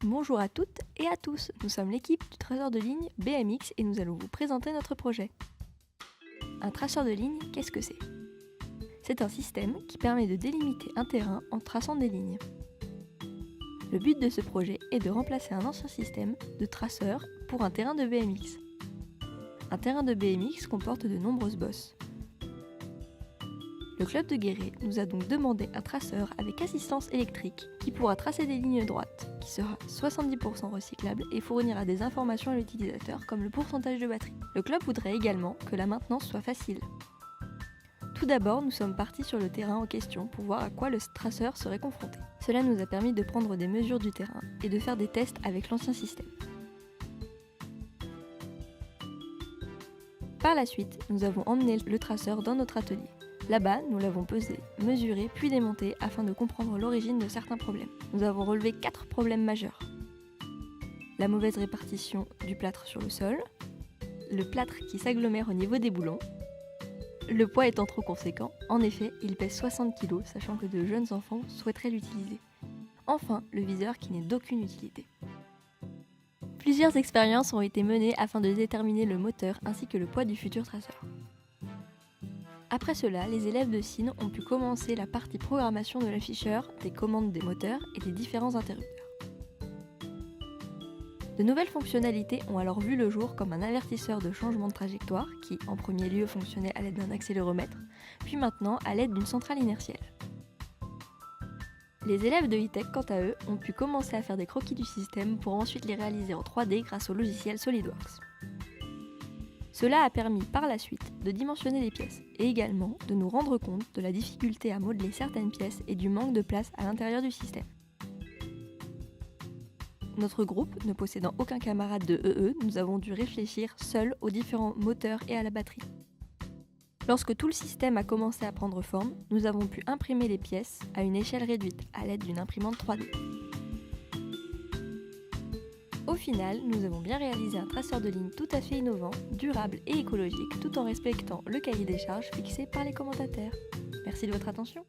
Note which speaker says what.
Speaker 1: Bonjour à toutes et à tous, nous sommes l'équipe du traceur de ligne BMX et nous allons vous présenter notre projet. Un traceur de ligne, qu'est-ce que c'est? C'est un système qui permet de délimiter un terrain en traçant des lignes. Le but de ce projet est de remplacer un ancien système de traceur pour un terrain de BMX. Un terrain de BMX comporte de nombreuses bosses. Le club de Guéret nous a donc demandé un traceur avec assistance électrique qui pourra tracer des lignes droites, qui sera 70% recyclable et fournira des informations à l'utilisateur comme le pourcentage de batterie. Le club voudrait également que la maintenance soit facile. Tout d'abord, nous sommes partis sur le terrain en question pour voir à quoi le traceur serait confronté. Cela nous a permis de prendre des mesures du terrain et de faire des tests avec l'ancien système. Par la suite, nous avons emmené le traceur dans notre atelier. Là-bas, nous l'avons pesé, mesuré puis démonté afin de comprendre l'origine de certains problèmes. Nous avons relevé 4 problèmes majeurs. La mauvaise répartition du plâtre sur le sol, le plâtre qui s'agglomère au niveau des boulons, le poids étant trop conséquent, en effet, il pèse 60 kg, sachant que de jeunes enfants souhaiteraient l'utiliser. Enfin, le viseur qui n'est d'aucune utilité. Plusieurs expériences ont été menées afin de déterminer le moteur ainsi que le poids du futur traceur. Après cela, les élèves de Sine ont pu commencer la partie programmation de l'afficheur, des commandes des moteurs et des différents interrupteurs. De nouvelles fonctionnalités ont alors vu le jour comme un avertisseur de changement de trajectoire qui, en premier lieu, fonctionnait à l'aide d'un accéléromètre, puis maintenant à l'aide d'une centrale inertielle. Les élèves de E-Tech, quant à eux, ont pu commencer à faire des croquis du système pour ensuite les réaliser en 3D grâce au logiciel SolidWorks. Cela a permis par la suite de dimensionner les pièces et également de nous rendre compte de la difficulté à modeler certaines pièces et du manque de place à l'intérieur du système. Notre groupe, ne possédant aucun camarade de EE, nous avons dû réfléchir seuls aux différents moteurs et à la batterie. Lorsque tout le système a commencé à prendre forme, nous avons pu imprimer les pièces à une échelle réduite à l'aide d'une imprimante 3D. Au final, nous avons bien réalisé un traceur de ligne tout à fait innovant, durable et écologique, tout en respectant le cahier des charges fixé par les commentateurs. Merci de votre attention.